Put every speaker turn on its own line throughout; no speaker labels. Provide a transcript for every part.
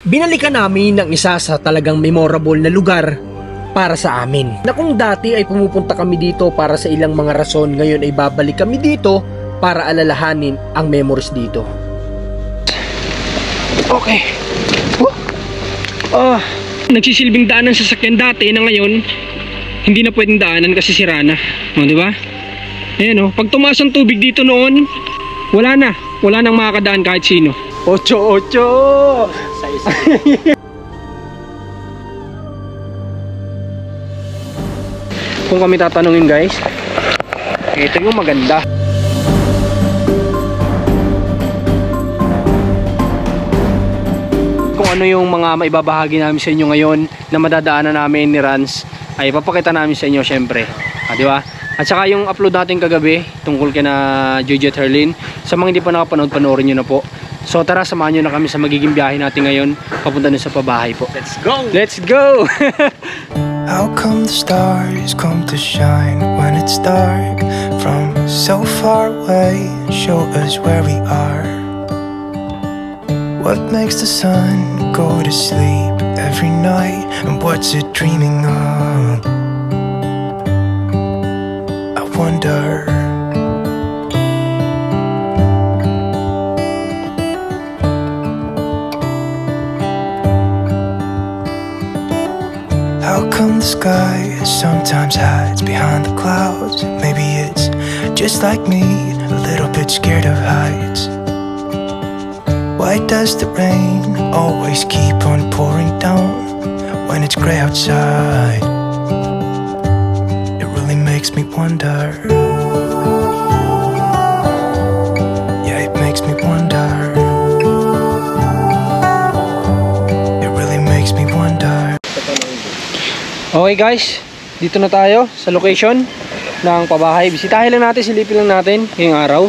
Binalikan namin ng isa sa talagang memorable na lugar para sa amin. Na kung dati ay pumupunta kami dito para sa ilang mga rason, ngayon ay babalik kami dito para alalahanin ang memories dito. Okay. Nagsisilbing daanan sa sasakyan dati na ngayon hindi na pwedeng daanan kasi sira na. O, di ba? Ayan, pag tumaas ang tubig dito noon, wala nang makakadaan kahit sino. 8-8. Kung kami tatanungin guys, ito yung maganda. Kung ano yung mga maibabahagi namin sa inyo ngayon na madadaanan namin ni Rans, ay papakita namin sa inyo syempre, di ba? At saka yung upload natin kagabi tungkol kay na Jujet Herlin, sa mga hindi pa nakapanood, panoorin nyo na po. So tara, samahan nyo na kami sa magiging biyahe natin ngayon papunta na sa pabahay po. Let's go! Let's go!
How come the stars come to shine when it's dark from so far away? Show us where we are. What makes the sun go to sleep every night? And what's it dreaming of? I wonder. How come the sky sometimes hides behind the clouds? Maybe it's just like me, a little bit scared of heights. Why does the rain always keep on pouring down when it's gray outside? It really makes me wonder. Yeah, it makes me wonder. It really makes me wonder.
Okay guys, dito na tayo sa location ng pabahay. Bisitahin lang natin, silipin lang natin ngayong araw.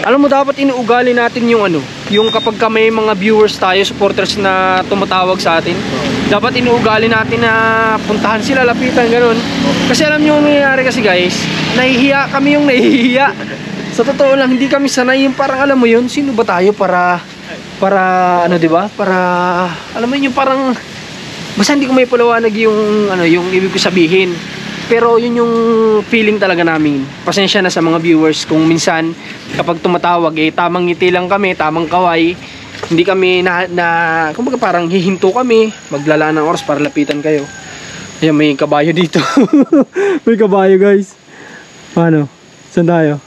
Alam mo, dapat inuugali natin yung yung kapag may mga viewers tayo, supporters na tumatawag sa atin, dapat inuugali natin na puntahan sila, lapitan, ganun. Kasi alam nyo yung nangyayari kasi guys, nahihiya kami, yung nahihiya. Sa totoo lang, hindi kami sanay yung parang alam mo yun, sino ba tayo para diba? Para, alam mo yun, yung parang basta hindi ko may paliwanag yung yung ibig ko sabihin. Pero yun yung feeling talaga namin. Pasensya na sa mga viewers kung minsan kapag tumatawag tamang ngiti lang kami, tamang kaway. Hindi kami kumbaga parang hihinto kami, maglalaan ng oras para lapitan kayo. Ayan, may kabayo dito. May kabayo guys. Paano? Saan tayo?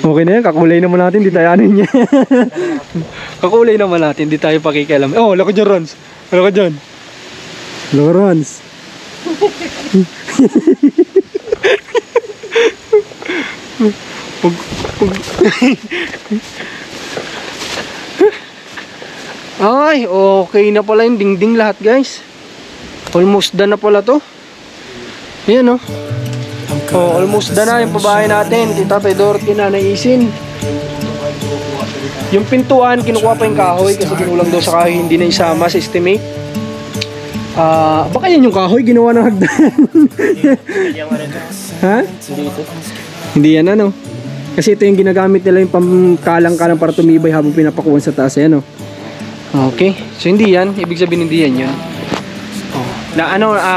Okay na yan, kakulay naman natin, di tayo ano niya. Kakulay naman natin, di tayo pakikialam. Oh, lako dyan Rons. Lako dyan Lawrence. Ay, okay na pala yung dingding lahat guys. Almost done na pala to. Yan almost done na yung pabahay natin. Kita tayo Dorothy na naisin. Yung pintuan, kinukuha pa yung kahoy kasi kinulang daw sa kahoy, hindi na isama sa estimate. Baka yan yung kahoy ginawa ng hagdan. Ha? Hindi yan kasi ito yung ginagamit nila, yung pamkalang-kalang para tumibay habang pinapakuan sa taas. Ayan okay, so hindi yan, ibig sabihin hindi yan yun.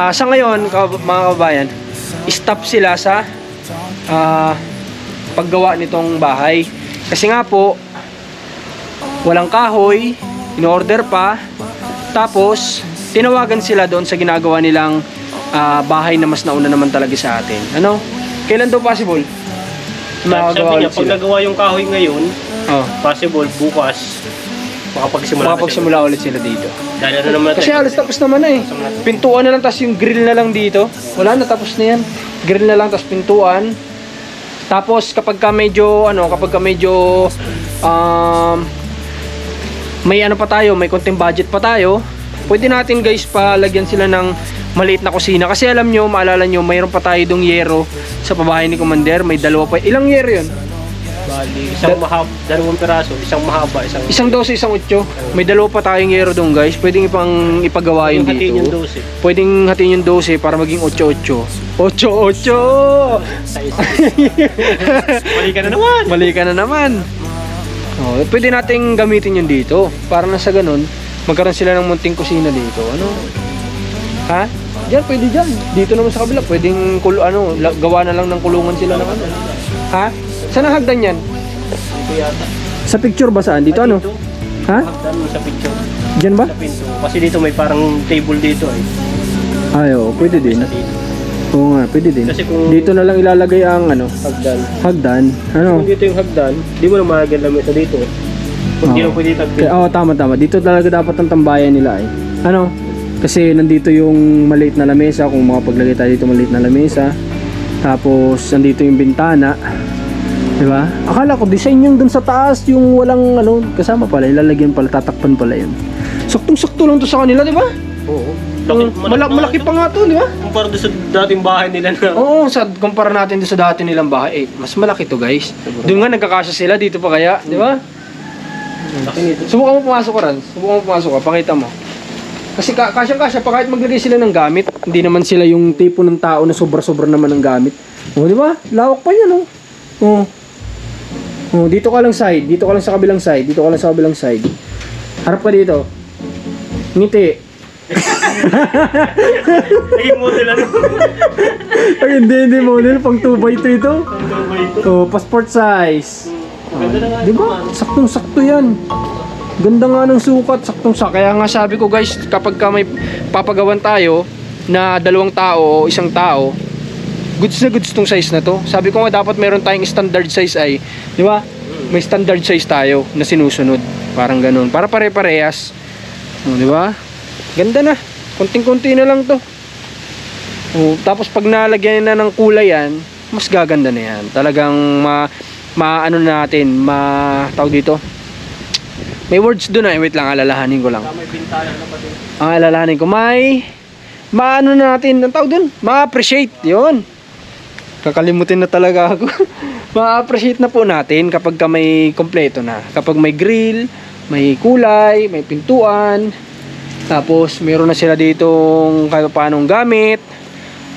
Sa ngayon mga kababayan, stop sila sa paggawa nitong bahay kasi nga po walang kahoy, in-order pa, tapos tinawagan sila doon sa ginagawa nilang bahay na mas nauna naman talaga sa atin. Kailan daw possible?
Sabi niya, pag nagawa yung kahoy ngayon, possible bukas makapagsimula
ulit sila dito.
Kasi
halos tapos naman pintuan na lang, tapos yung grill na lang dito. Wala na, tapos na yan. Grill na lang, tapos pintuan. Tapos kapag ka medyo may pa tayo, may konting budget pa tayo, pwede natin guys palagyan sila ng maliit na kusina. Kasi alam nyo, maalala nyo, mayroon pa tayo dong yero sa pabahay ni Commander. May dalawa pa. Ilang yero yun?
Bali, isang mahaba, dalawang piraso, isang mahaba,
isang 12, isang 8. May dalawa pa tayong yero dong guys. Pwedeng ipagawa yun dito. Pwedeng hatiin yung 12 para maging 8-8. 8-8! Mali ka na naman. Pwede nating gamitin yun dito. Para na sa ganun, magkaroon sila ng munting kusina dito. Ano? Ha? Diyan, pwede dyan. Dito naman sa kabila, pwedeng gawa na lang ng kulungan sila ng ano. Ha? Saan ang hagdan yan?
Dito yata.
Sa picture ba saan? Dito ano?
Dito.
Ha?
Hagdan mo sa picture.
Diyan ba?
Sa pinto. Kasi dito may parang table dito eh.
Ay, oo, pwede din.
Sa dito.
Oo nga, pwede din.
Kasi kung-
Dito na lang ilalagay ang ano,
Hagdan.
hagdan. Ano?
Kung dito yung hagdan, di mo na mahagdan lang sa dito. Kung di
Oo.
mo pwede tagpin.
Oo, tama. Dito talaga dapat ang tambayan nila eh. Ano? Kasi nandito yung maliit na lamesa, kung makapaglagay tayo dito maliit na lamesa. Tapos nandito yung bintana. 'Di ba? Akala ko design yung dun sa taas, yung walang ano, kasama pala, ilalagyan pala, tatakpan pala 'yun. Saktong-sakto lang to sa kanila, 'di ba?
Oo.
Malaki pa nga to, 'di ba?
Kumpara doon sa dating bahay nila na.
Oo, kumpara natin doon sa dati nilang bahay, mas malaki to, guys. Doon nga nagkakasya sila, dito pa kaya, 'di ba?
Laki nito.
Subukan mo pumasok ka, Rans. Subukan mo pumasok ka, pakita mo. Kasi kasyang-kasya pa kahit maglagay sila ng gamit. Hindi naman sila yung tipo ng tao na sobra-sobra naman ng gamit. O, di ba? Lawak pa yan, oh. Oh, dito ka lang side. Dito ka lang sa kabilang side. Dito ka lang sa kabilang side. Harap ka dito. Ngiti.
Naging model ano?
Ay, hindi model. Pang 2x2 ito.
Hanggang ba ito?
Oh, passport size.
Ganda na nga.
Di ba? Saktong-sakto yan. Ganda nga ng sukat, saktong-sakto. Kaya nga sabi ko, guys, kapag ka may papagawan tayo na 2 tao o 1 tao, goods na goods tong size na to. Sabi ko nga dapat meron tayong standard size ay, di ba? May standard size tayo na sinusunod. Parang ganun. Para pare-parehas. Di ba? Ganda na. Konting-konti na lang to. Tapos pag nalagyan na ng kulay yan, mas gaganda na yan. Talagang ano natin, tawag dito. May words doon wait lang, alalahanin ko lang.
May bintana na pa din.
Ang alalahanin ko, maano na natin, ang tawag doon, ma-appreciate, yun. Kakalimutin na talaga ako. Ma-appreciate na po natin kapag may kompleto na. Kapag may grill, may kulay, may pintuan, tapos meron na sila ditong kahit paanong gamit,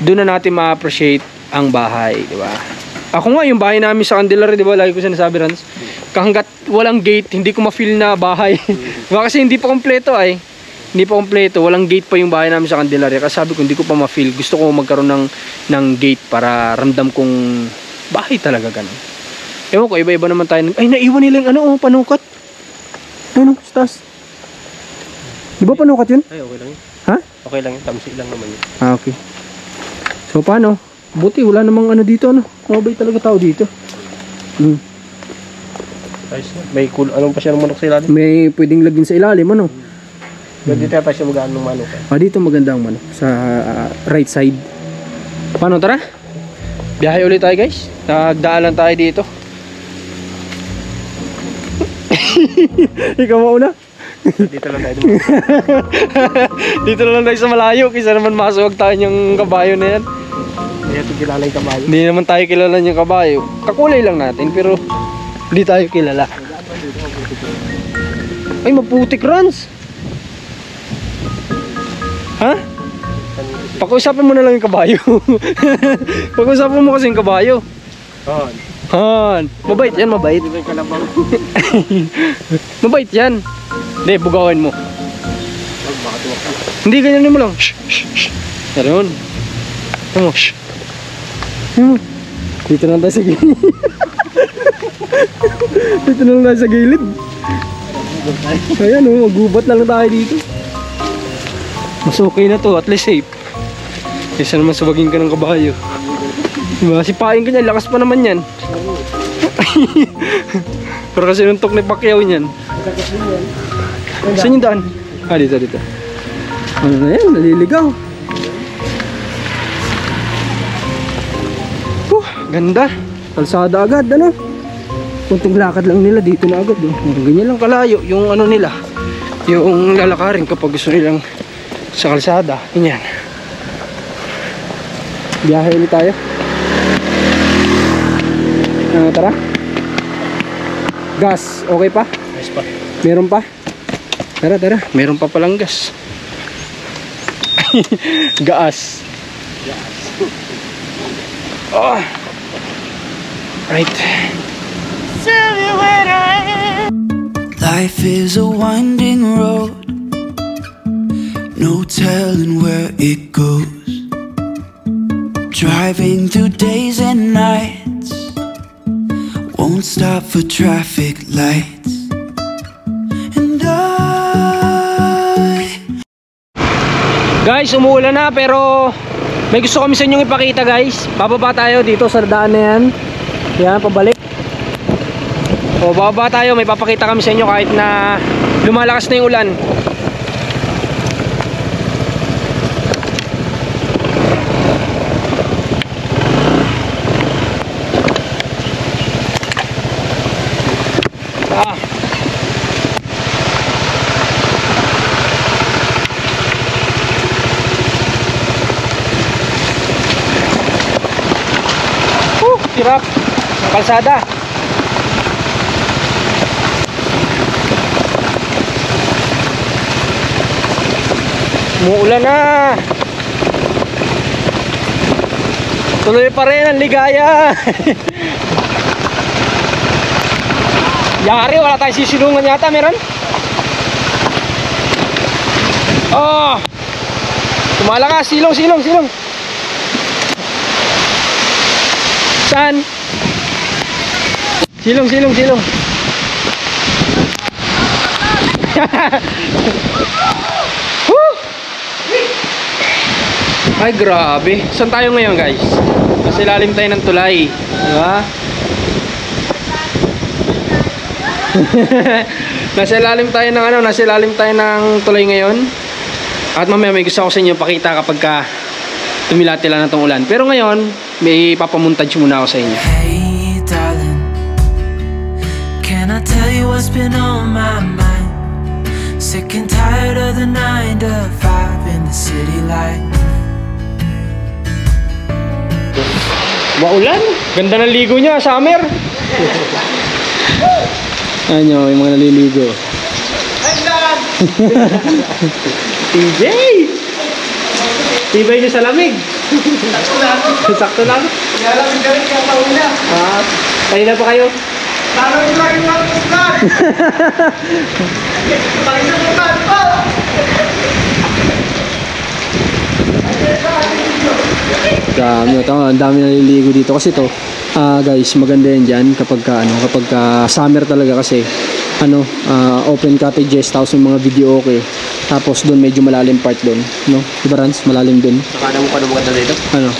doon na natin ma-appreciate ang bahay, di ba? Ako nga, yung bahay namin sa Candelaria, di ba, lagi ko sinasabi, Rans, hanggat walang gate, hindi ko ma-feel na bahay. Diba? Kasi hindi pa kompleto hindi pa kompleto, walang gate pa yung bahay namin sa Candelaria. Kasi sabi ko, hindi ko pa ma-feel, gusto ko magkaroon ng gate para ramdam kong bahay talaga ganun. Ewan ko, iba-iba naman tayo. Ay, naiwan nila yung panukat. Ano, stas. Di ba panukat yun?
Ay, okay lang yun.
Ha?
Okay lang yun, tamsi lang naman yun.
Ah, okay. So, paano? Buti, wala namang dito, mabay talaga tao dito.
Ayos na. May anong pa siya ng manok sa ilalim?
May pwedeng lagyan sa ilalim,
Pwede tayo pa siya magaan ng manok.
dito maganda ang manok sa right side. Paano, tara? Biyahe ulit tayo, guys. Nagdaan lang tayo dito. Ikaw mauna?
Dito lang tayo.
Dito na lang tayo sa malayo. Kaysa naman masuwag tayo yung kabayo na yan.
Kaya ito kilala yung kabayo.
Hindi naman tayo kilala yung kabayo. Kakulay lang natin, pero hindi tayo kilala. Ay, maputik, Rans. Ha? Pakiusapan mo na lang yung kabayo. Pakiusapan mo kasi yung kabayo. Han, mabait yan, mabait.
Hindi ba yung kalabang?
Mabait yan. Hindi, bugawin mo.
Baka tuwak.
Hindi, ganyan mo lang. Shh, shh, shh. Ganun. Ano mo, shh. Dito lang tayo sa gilid. Dito lang tayo sa gilid. Ayan magubat lang tayo dito. Mas okay na to, at least safe. Kaysa naman subagin ka ng kabayo. Diba, sipain ka niyan, lakas pa naman yan. Pero kasi nuntok ni Pacquiao niyan. Saan yung daan? Dito. Ano na yan, naliligaw. Ganda. Kalsada agad, kunting lakad lang nila dito na agad. Ganyan lang kalayo yung nila. Yung lalakarin kapag gusto nilang sa kalsada. Ganyan. Biyahe ulit tayo. Tara. Gas, okay pa?
Ayos pa.
Meron pa? Tara. Meron pa palang gas. Gas. Oh. Right.
Life is a winding road,
telling where it goes. Driving through days and nights, won't stop for traffic lights. And
Guys, umuulan na pero may gusto kami sa inyong ipakita guys. Bababa tayo dito sa daan na yan. Yan, pabalik. O, bababa tayo, may papakita kami sa inyo kahit na lumalakas na yung ulan. Hirap ng kalsada. Umuulan na. Tuloy pa rin ang ligaya. Yari, wala tayong sisilungan yata. Meron? Oh, tumala ka. Silong. Saan? Silong. Ay, grabe. Saan tayo ngayon, guys? Nasa ilalim tayo ng tulay. Diba? Nasa ilalim tayo ng tulay ngayon. At mamaya may gusto ko sa inyo pakita kapag tumilatila na itong ulan. Pero ngayon, may papamontage muna ako sa inyo.
hey darling, can I tell you what's been on my mind? Sick and tired of the 9 to 5 in the city light.
Maulan? Ganda ng ligo niya, summer. Ayan nyo, yung mga naliligo. TJ! Tibay niyo sa lamig. Sakto lang.
Kaya lang yung galing kaya taon na.
Kanina pa kayo?
Parang yung lagi mga kusgan. Pakisang kutan pa.
Ang dami naliligo dito kasi to. Guys, maganda yan dyan kapag summer talaga kasi open cottages, tapos yung mga video okay. Tapos doon medyo malalim part doon, no? Diba Rans? Malalim doon.
Nakala mo pa nung maganda dito?
Ano?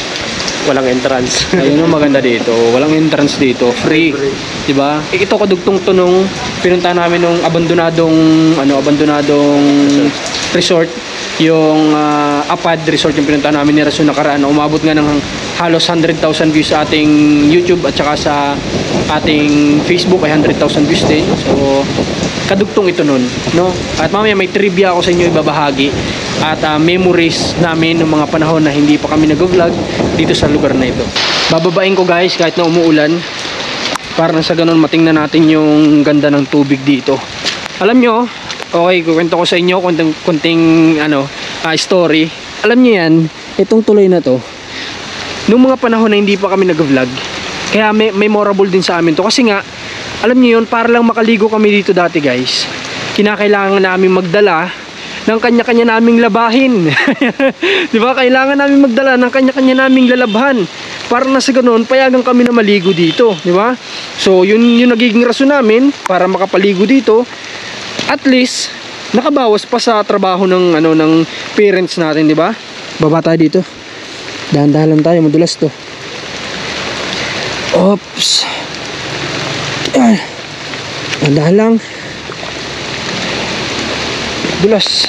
Walang entrance.
Ayun ang maganda dito. Walang entrance dito. Free. Diba? Ito kadugtong to nung pinunta namin nung abandonadong resort. Yung Apad Resort yung pinunta namin ni Rason nakaraan. Umabot nga ng halos 100,000 views sa ating YouTube at saka sa ating Facebook ay 100,000 views din. So kadugtong ito nun, no? At mamaya may trivia ako sa inyo ibabahagi at memories namin ng mga panahon na hindi pa kami nag-vlog dito sa lugar na ito. Bababain ko guys kahit na umuulan para na sa ganun matingnan natin yung ganda ng tubig dito. Alam nyo, okay, kukwento ko sa inyo kunting story. Alam nyo yan, itong tuloy na to nung mga panahon na hindi pa kami nag-vlog, kaya may memorable din sa amin to kasi nga alam niyo yun, para lang makaligo kami dito dati guys, kinakailangan namin magdala ng kanya-kanya naming labahin. Diba? Kailangan namin magdala ng kanya-kanya naming lalabhan para na sa ganoon, payagan kami na maligo dito. Diba? So yun yung nagiging rason namin para makapaligo dito. At least, nakabawas pa sa trabaho ng parents natin, diba? Baba tayo dito. Dahan-dahan lang tayo, madulas to. Oops. Dahan lang. Dulas.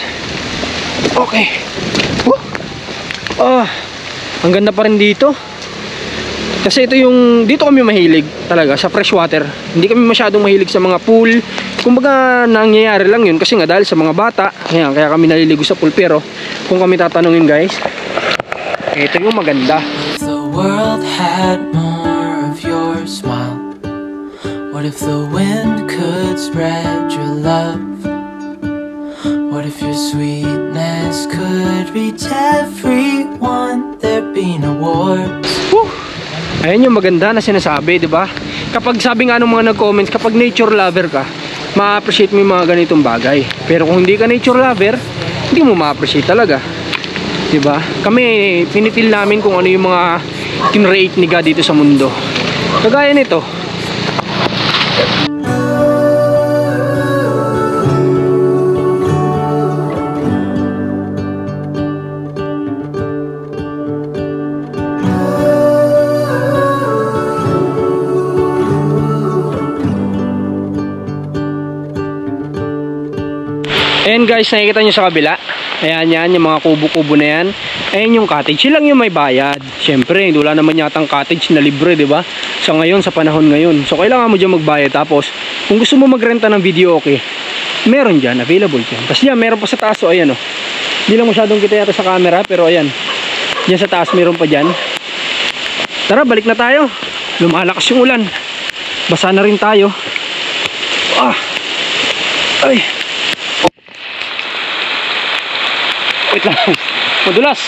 Okay. Ang ganda pa rin dito. Kasi dito kami mahilig talaga sa freshwater. Hindi kami masyadong mahilig sa mga pool. Kumbaga nangyayari lang yun kasi nga dahil sa mga bata. Kaya kami naliligo sa pool. Pero kung kami tatanungin guys, ito yung maganda.
The world had more of your smile. What if the wind could spread your love? What if your sweetness could reach everyone? There'd be no wars.
Ayan yung maganda na sinasabi, di ba? Kapag sabi nga ng mga nag-comments, kapag nature lover ka, ma-appreciate mo yung mga ganitong bagay. Pero kung hindi ka nature lover, hindi mo ma-appreciate talaga. Diba? Kami, pinitil namin kung ano yung mga kinreate ni God dito sa mundo. Kagaya nito. Ayan guys, nakikita nyo sa kabila. Ayan yan, yung mga kubo-kubo na yan. Ayan yung cottage. Silang yung may bayad. Siyempre, wala naman yatang cottage na libre, diba? So ngayon, sa panahon ngayon. So kailangan mo dyan magbayad. Tapos, kung gusto mo magrenta ng video, okay. Meron dyan, available dyan. Tapos yan, meron pa sa taas. O ayan o. Hindi lang masyadong kita yata sa camera. Pero ayan, dyan sa taas meron pa dyan. Tara, balik na tayo. Lumalakas yung ulan. Basa na rin tayo. Ay. Wait lang. Madulas.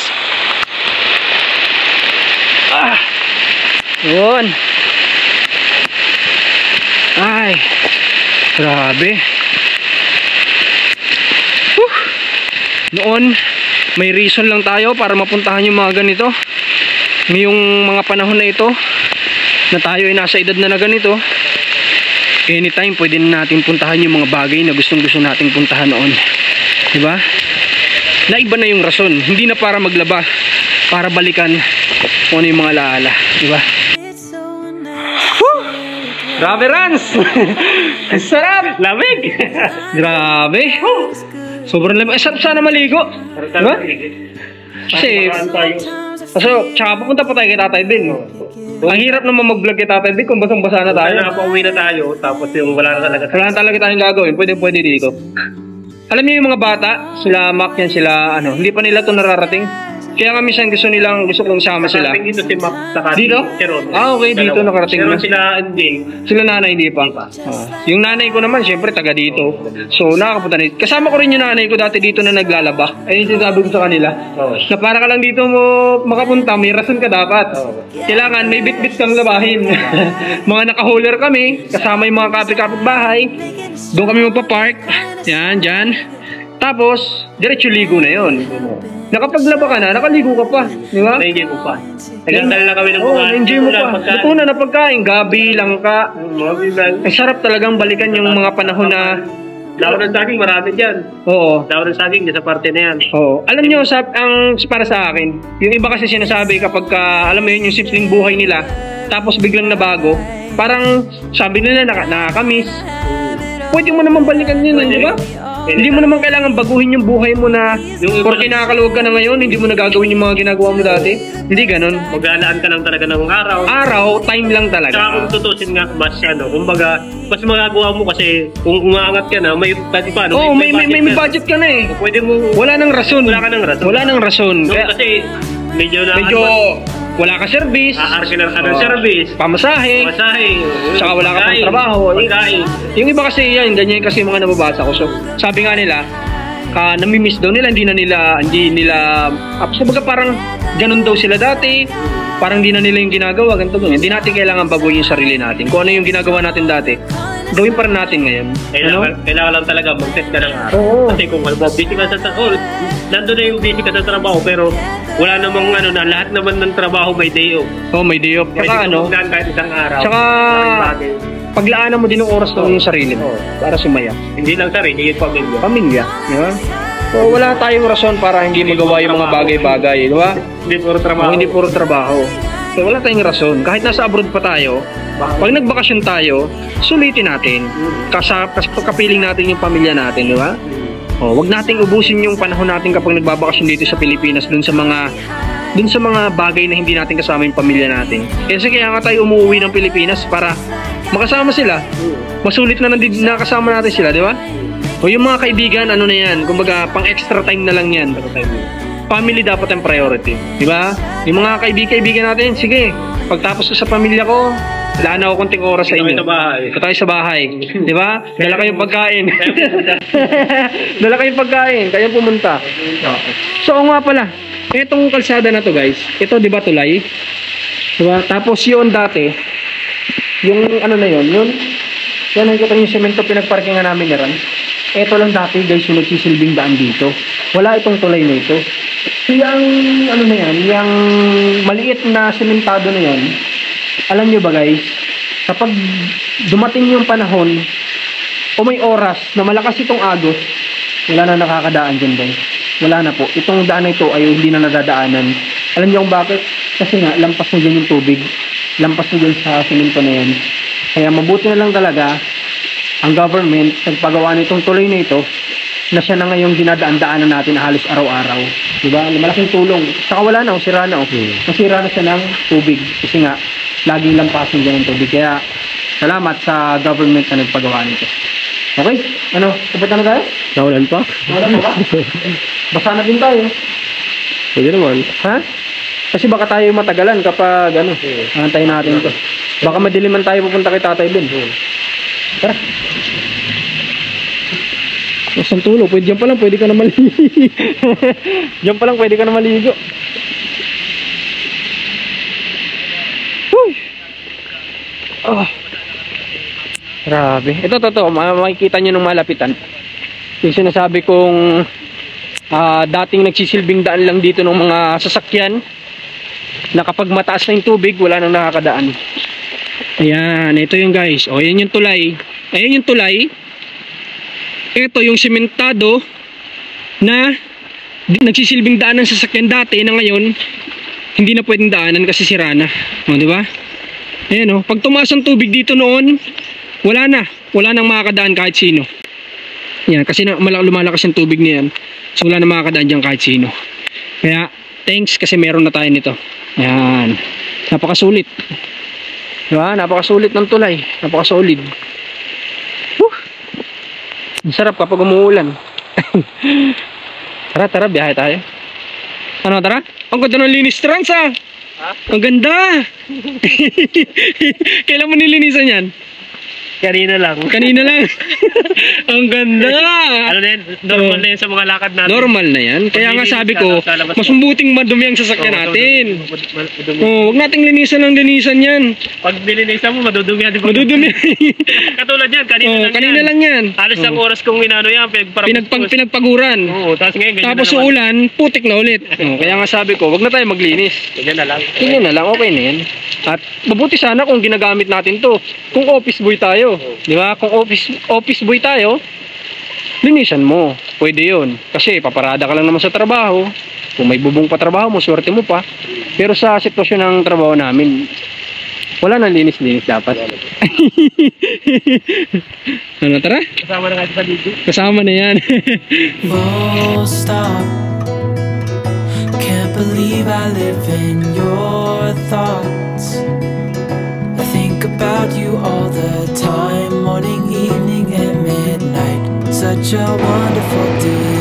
Yun. Ay. Grabe. Noon, may reason lang tayo para mapuntahan yung mga ganito. Ngayong mga panahon na ito, na tayo ay nasa edad na ganito, anytime pwede natin puntahan yung mga bagay na gustong gusto nating puntahan noon. Diba? Naiba na yung rason, hindi na para maglaba, para balikan kung ano yung mga alaala, diba? Grabe, Rans! Ang sarap! Lamig! Grabe! Sobrang lamig. Sarap sana maligo, diba? Kasi tsaka pupunta pa tayo kay Tatay Ben. Ang hirap naman mag-vlog kay Tatay Ben kung basang-basa na tayo.
Nakapauwi na tayo, tapos yung wala na talaga
tayong gagawin. Pwede dito. Alam niyo yung mga bata, sila Mac yan, sila hindi pa nila to nararating. Kaya nga minsan gusto kong isama sila.
Nakarating dito si Mac saka
dito?
si Ron.
Okay, dito nakarating na.
Sila hindi.
Sila nanay hindi pa. Yung nanay ko naman, syempre taga dito. So nakakapunta dito. Kasama ko rin yung nanay ko dati dito na naglalaba. Ayun yung sinasabi ko sa kanila. Na para ka lang dito mo makapunta, may rason ka dapat. Kailangan may bit-bit kang labahin. Mga naka-hauler kami, kasama yung mga kapit-kapit-bahay. Doon kami magpa-park. Yan, dyan. Tapos, diretso ligo na yon. Nakapaglaba ka na, nakaligo ka pa. Di ba?
Na-enjoy ko pa. Nagdala na kami ng mga.
Na-enjoy mo pa. Luto na na pagkain, gabi, langka. Ang sarap talagang balikan yung mga panahon na
Lawan ng saging, marami dyan.
Oo.
Lawan ng saging dyan sa parte na yan.
Oo. Alam nyo, para sa akin, yung iba kasi sinasabi kapag alam mo yun, yung simpleng buhay nila, tapos biglang nabago, parang sabi nila nakakamiss. Pwede mo naman balikan yun, di ba? Hindi mo naman kailangan baguhin yung buhay mo na porque nakakaluwag ka na ngayon, hindi mo nagagawin yung mga ginagawa mo dati. Hindi ganun.
Maglalaan ka lang talaga ng araw.
Time lang talaga.
Saka kung tutusin nga, kumbaga, mas magagawa mo kasi kung umaangat ka na, may paano?
Oo, may budget ka na eh.
Pwede mo.
Wala nang rason.
Wala ka nang rason.
Wala nang rason.
No, kasi medyo
wala ka service.
Aarkilan ka ng service.
Pamasahe. Saka wala ka pang trabaho.
Pagkain.
Yung iba kasi yan, ganyan kasi mga nababasa ko. So, sabi nga nila, namimiss daw nila, hindi nila, sabaga parang ganun daw sila dati. Parang hindi na nila yung ginagawa, ganito ganyan. Hindi natin kailangan baguhin yung sarili natin. Kung ano yung ginagawa natin dati, gawin pa rin natin ngayon.
Kailangan lang talaga mag-set ka ng araw.
Oo.
Kasi kung busy ka sa nandun na yung busy ka sa trabaho, pero wala namang lahat naman ng trabaho may day off.
May day off.
Saka kahit isang araw.
Saka paglaanan mo din ng oras ng yung sarili mo para sumaya.
Hindi lang sarili, yung pamilya.
Pamilya, di ba? So, wala tayong rason para hindi magawa yung mga bagay-bagay, di ba?
Hindi puro trabaho.
Hindi puro trabaho. So, wala tayong rason. Kahit nasa abroad pa tayo, pag nagbakasyon tayo, sulitin natin. Kapiling natin yung pamilya natin, di ba? Wag nating ubusin yung panahon natin kapag nagbabakasyon dito sa Pilipinas dun sa mga bagay na hindi natin kasama yung pamilya natin. Kasi kaya nga tayo umuwi ng Pilipinas para makasama sila. Masulit na nakasama natin sila, di ba? O yung mga kaibigan, na yan, kumbaga pang extra time na lang yan. Family dapat ang priority, di ba? Yung mga kaibigan natin, sige, pagtapos ko sa pamilya ko, wala na ako konting oras sa inyo. Tayo sa bahay, di ba? Dala kayong pagkain. Dala kayong pagkain, kayo pumunta. So nga pala, itong kalsada na to guys, ito di ba tulay? Di ba? Tapos yun dati, yung na yun, yan nakikita yung semento pinagparkingan namin ni Ran. Ito lang dati guys yung nagsisilbing daan dito. Wala itong tulay na ito. Yung ano na yan, yung maliit na sementado na yan, alam nyo ba guys, kapag dumating yung panahon o may oras na malakas itong agos, wala na nakakadaan dyan guys. Wala na po. Itong daan na ito ay hindi na nadadaanan. Alam niyo kung bakit? Kasi nga, lampas na dyan yung tubig. Lampas na dyan sa semento na yan. Kaya mabuti na lang talaga ang government nagpagawa nitong tuloy na ito na siya na ngayong dinadaan-daanan natin halos araw-araw. Diba? Malaking tulong. Saka wala na, sira na. Nasira na siya ng tubig. Kasi nga, laging lampasin dyan ng tubig. Kaya, salamat sa government na nagpagawa nito. Okay? Ano? Pupunta na tayo?
Naulan pa?
Wala ba? Basa na din tayo.
Pwede naman.
Ha? Kasi baka tayo matagalan kapag ano, antayin natin ito. Baka madiliman tayo pupunta kay Tatay Ben. Tara. Isang tulo, pwede dyan pa lang, pwede ka na maligo. Dyan pa lang, pwede ka na maligo. Uy! Oh. Grabe. Ito, makikita nyo nung malapitan. Yung sinasabi kong dating nagsisilbing daan lang dito ng mga sasakyan na kapag mataas na yung tubig, wala nang nakakadaan. Ayan, ito yung guys. O, ayan yung tulay. Ayan yung tulay. Ito yung sementado na nagsisilbing daan ng sasakyan dati na ngayon hindi na pwedeng daanan kasi sira na. O, di ba? Ayan o. Pag tumaas ang tubig dito noon, wala nang makakadaan kahit sino. Yan, kasi lumalakas yung tubig niyan. So wala nang makakadaan dyan kahit sino. Kaya, thanks kasi meron na tayo nito. Yan. Napakasulit. Diba? Napakasulit ng tulay. Napakasolid. Ang sarap kapag umuulan. Tara, biyahe tayo. Ano, tara? Ang ganda ng linis trans ah! Ha? Ang ganda! Kailan mo nilinisan yan?
Kanina lang.
Ang ganda!
Ano na yan? Normal na yan sa mga lakad natin.
Normal na yan. Kaya nga sabi ko, mas mabuting madumi ang sasakyan natin. Huwag nating linisan yan.
Pag nilinisan mo, madudumi yan.
Madudumi.
Katulad yan,
kanina lang yan.
Halos ang oras kong inano yan.
Pinagpaguran.
Oo, tapos
uulan, putik na ulit. Kaya nga sabi ko, wag na tayo maglinis.
Tingnan
na lang, okay na yan. At mabuti sana kung ginagamit natin to. Kung office boy tayo, di ba? Kung office boy tayo, linisan mo. Pwede yun. Kasi paparada ka lang naman sa trabaho. Kung may bubong pa trabaho mo, swerte mo pa. Pero sa sitwasyon ng trabaho namin, wala nang linis-linis dapat. Ano, tara?
Kasama na nga sa ligo.
Kasama na yan.
Full stop. Can't believe I live in your thoughts. I think about you all the time, morning, evening, and midnight. Such a wonderful day.